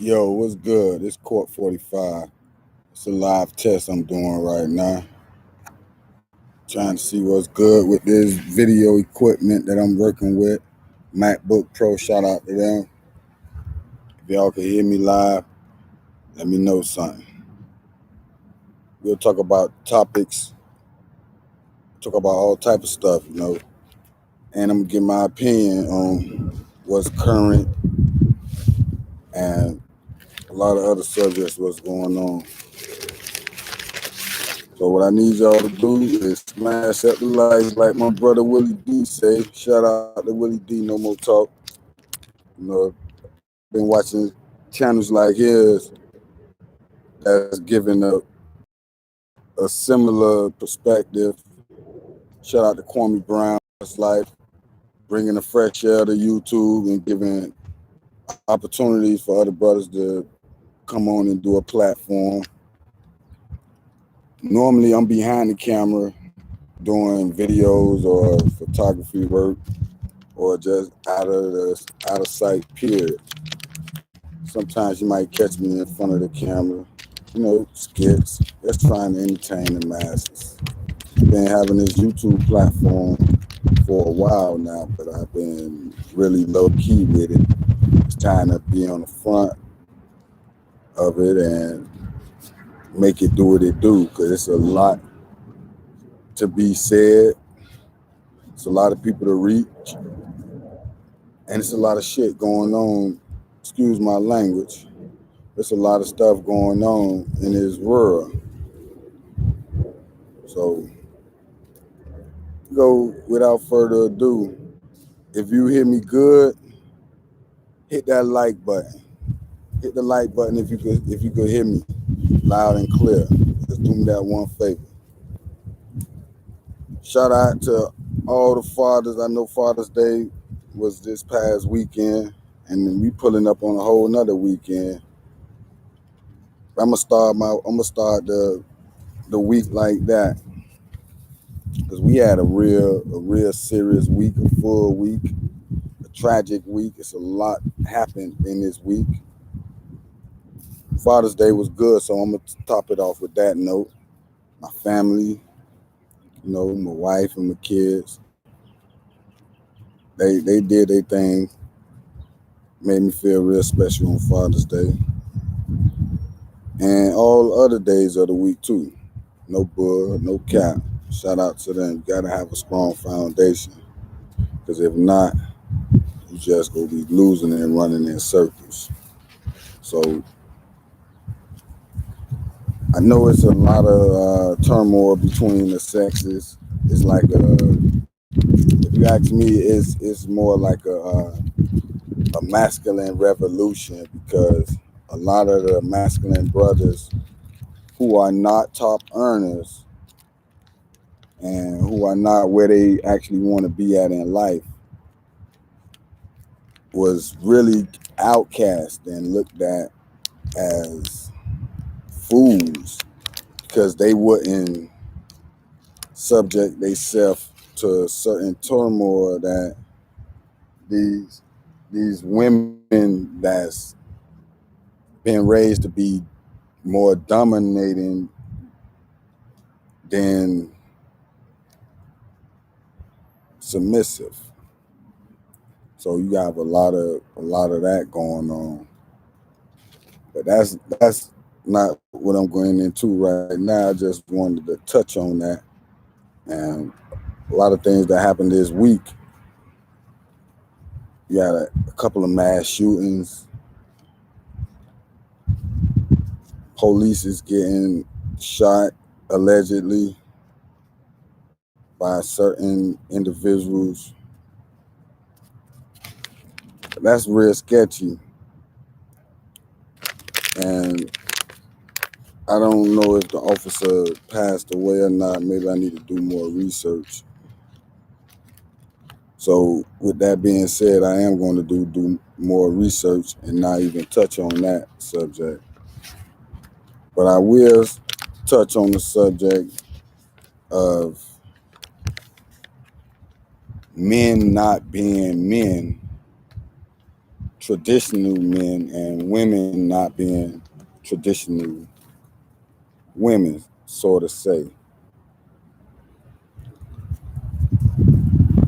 Yo, what's good? It's Court 45. It's a live test I'm doing right now. Trying to see what's good with this video equipment that I'm working with. MacBook Pro, shout out to them. If y'all can hear me live, let me know something. We'll talk about topics, talk about all type of stuff. And I'm gonna give my opinion on what's current and a lot of other subjects, what's going on. So what I need y'all to do is smash up the likes like my brother Willie D say. Shout out to Willie D, no more talk. You know, been watching channels like his that's giving a similar perspective. Shout out to Kwame Brown, that's life, bringing the fresh air to YouTube and giving opportunities for other brothers to come on and do a platform. Normally I'm behind the camera doing videos or photography work or just out of sight period. Sometimes you might catch me in front of the camera, skits, just trying to entertain the masses. Been having this YouTube platform for a while now, but I've been really low key with it. It's time to be on the front of it and make it do what it do, because it's a lot to be said. It's a lot of people to reach, and it's a lot of shit going on. Excuse my language. There's a lot of stuff going on in this world. So, go without further ado. If you hear me good, hit that like button. Hit the like button if you could hear me loud and clear. Just do me that one favor. Shout out to all the fathers. I know Father's Day was this past weekend, and then we pulling up on a whole nother weekend. I'm gonna start the week like that, because we had a real serious week, a full week, a tragic week. It's a lot happened in this week. Father's Day was good, so I'm gonna top it off with that note. My family, my wife and my kids, they did their thing, made me feel real special on Father's Day, and all other days of the week too. No bull, no cap. Shout out to them. You gotta have a strong foundation, because if not, you just gonna be losing and running in circles. So I know it's a lot of turmoil between the sexes. It's like if you ask me, it's more like a masculine revolution, because a lot of the masculine brothers who are not top earners and who are not where they actually want to be at in life was really outcast and looked at as fools, because they wouldn't subject themselves to certain turmoil that these women that's been raised to be more dominating than submissive. So you have a lot of that going on. But that's not what I'm going into right now. I just wanted to touch on that, and a lot of things that happened this week. You had a couple of mass shootings. Police is getting shot allegedly by certain individuals. That's real sketchy. And I don't know if the officer passed away or not. Maybe I need to do more research. So with that being said, I am going to do more research and not even touch on that subject. But I will touch on the subject of men not being men traditional men and women not being traditional women, so to say.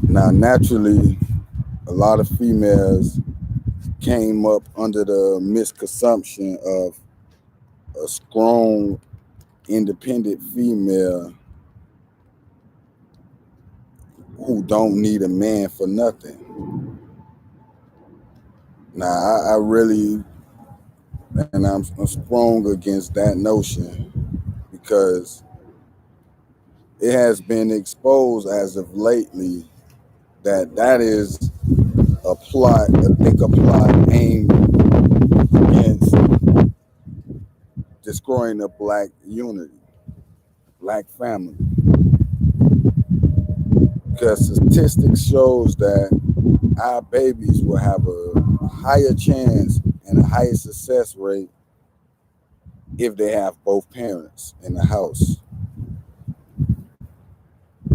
Now, naturally, a lot of females came up under the misconception of a strong, independent female who don't need a man for nothing. Now, I really, and I'm strong against that notion because it has been exposed as of lately that that is a plot, a bigger plot aimed against destroying the black unity, black family. Because statistics shows that our babies will have a higher chance and a higher success rate if they have both parents in the house.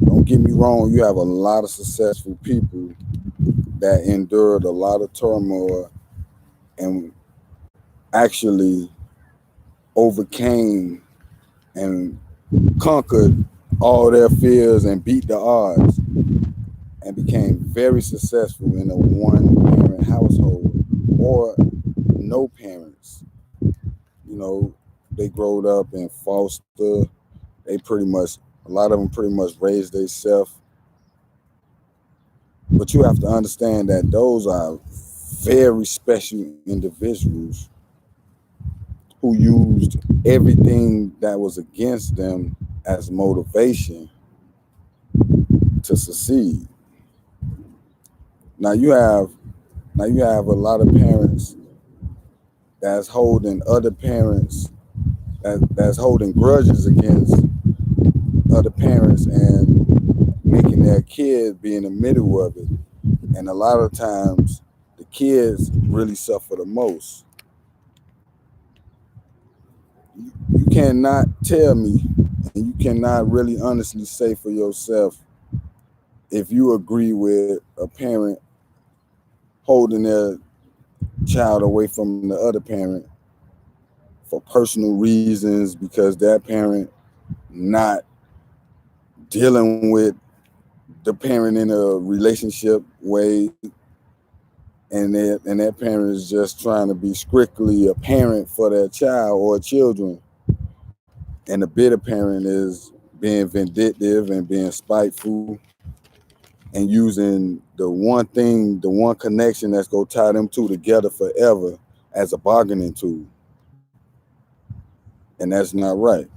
Don't get me wrong, you have a lot of successful people that endured a lot of turmoil and actually overcame and conquered all their fears and beat the odds and became very successful in a one-parent household or no parents. You know, they growed up in foster. They pretty much, a lot of them pretty much raised themselves. But you have to understand that those are very special individuals who used everything that was against them as motivation to succeed. Now you have a lot of parents that's holding other parents that's holding grudges against other parents and making their kids be in the middle of it. And a lot of times the kids really suffer the most. You cannot tell me and you cannot really honestly say for yourself if you agree with a parent holding their child away from the other parent for personal reasons because that parent not dealing with the parent in a relationship way and that parent is just trying to be strictly a parent for their child or children, and the bitter parent is being vindictive and being spiteful and using the one connection that's gonna tie them two together forever as a bargaining tool, and that's not right.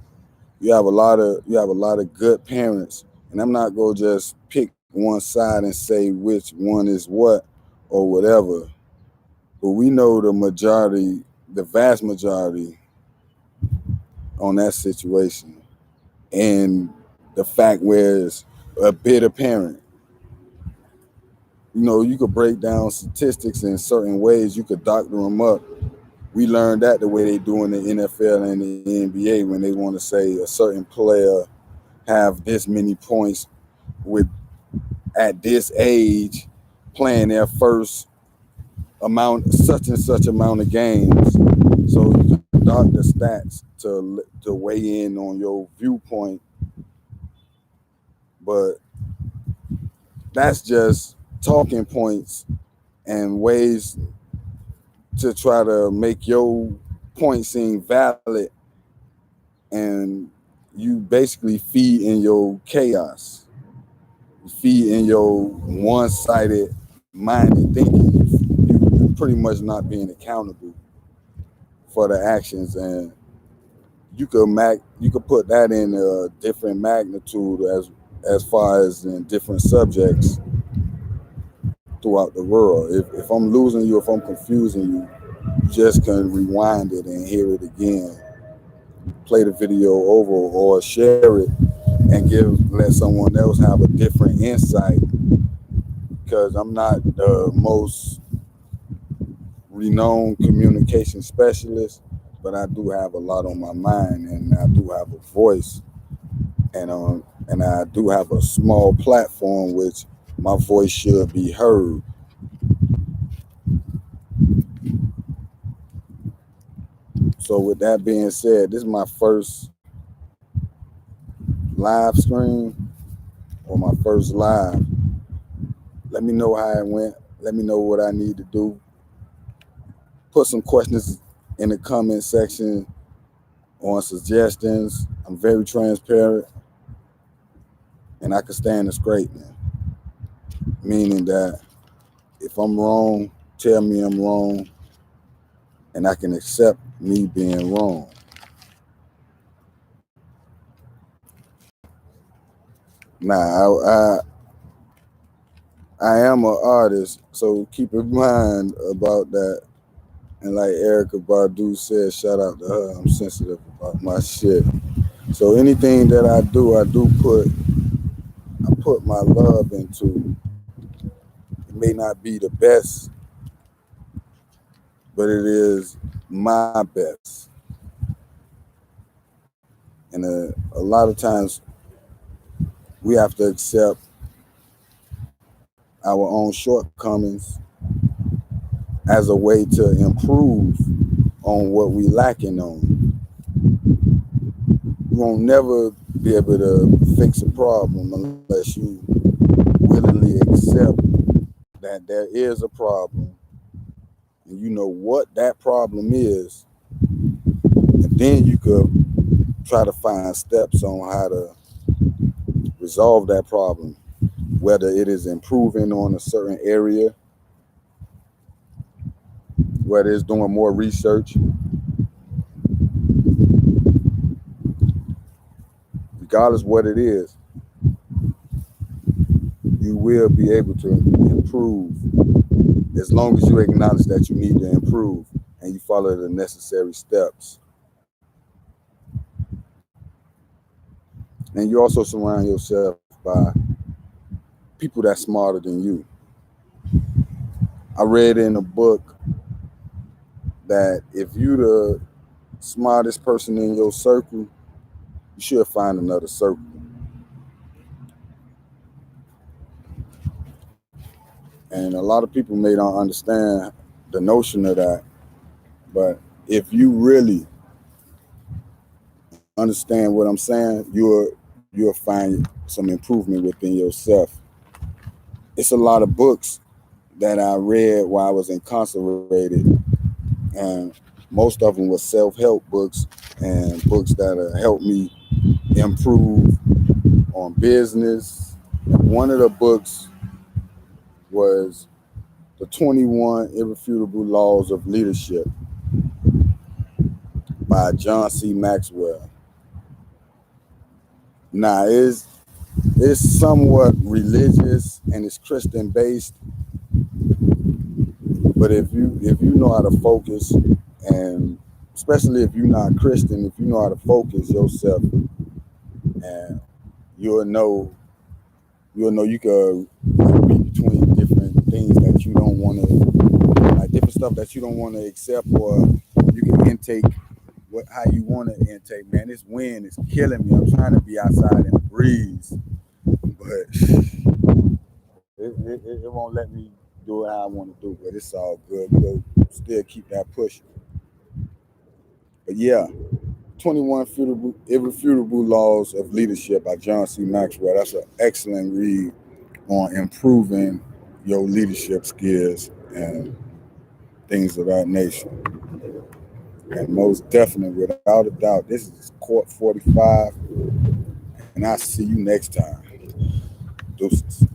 You have a lot of good parents, and I'm not gonna just pick one side and say which one is what or whatever. But we know the majority, the vast majority on that situation. And the fact where it's a bitter parent. You know, you could break down statistics in certain ways. You could doctor them up. We learned that the way they do in the NFL and the NBA when they want to say a certain player have this many points with at this age playing their first amount, such and such amount of games. So you can doctor stats to weigh in on your viewpoint, but that's just talking points and ways to try to make your point seem valid, and you basically feed in your chaos, feed in your one-sided minded thinking. You pretty much not being accountable for the actions, and you could put that in a different magnitude as far as in different subjects throughout the world. If I'm losing you, if I'm confusing you, you just can rewind it and hear it again, play the video over or share it and let someone else have a different insight, because I'm not the most renowned communication specialist, but I do have a lot on my mind and I do have a voice, and I do have a small platform which my voice should be heard. So with that being said, this is my first live stream or my first live. Let me know how it went. Let me know what I need to do. Put some questions in the comment section on suggestions. I'm very transparent and I can stand the straight, man. Meaning that if I'm wrong, tell me I'm wrong and I can accept me being wrong. Now, I am an artist, so keep in mind about that. And like Erica Badu said, shout out to her, I'm sensitive about my shit. So anything that I put my love into. It may not be the best, but it is my best. And a lot of times we have to accept our own shortcomings as a way to improve on what we lacking on. You won't never be able to fix a problem unless you willingly accept that there is a problem and you know what that problem is, and then you could try to find steps on how to resolve that problem, whether it is improving on a certain area, whether it's doing more research. Regardless what it is, you will be able to improve as long as you acknowledge that you need to improve and you follow the necessary steps. And you also surround yourself by people that's smarter than you. I read in a book that if you're the smartest person in your circle, you should find another circle. And a lot of people may not understand the notion of that, but if you really understand what I'm saying, you'll find some improvement within yourself. It's a lot of books that I read while I was incarcerated, and most of them were self-help books and books that helped me improve on business. One of the books was The 21 Irrefutable Laws of Leadership by John C. Maxwell. Now, it's somewhat religious and it's Christian based, but if you know how to focus, and especially if you're not Christian, if you know how to focus yourself, and you'll know you can read between different things that you don't want to, like different stuff that you don't want to accept, or you can intake how you want to intake. Man, this wind is killing me. I'm trying to be outside in the breeze, but it won't let me do it how I want to do. But it's all good. We'll still keep that pushing. But yeah, 21 Irrefutable Laws of Leadership by John C. Maxwell. That's an excellent read on improving your leadership skills and things of that nature. And most definitely, without a doubt, this is Court 45, and I'll see you next time. Deuces.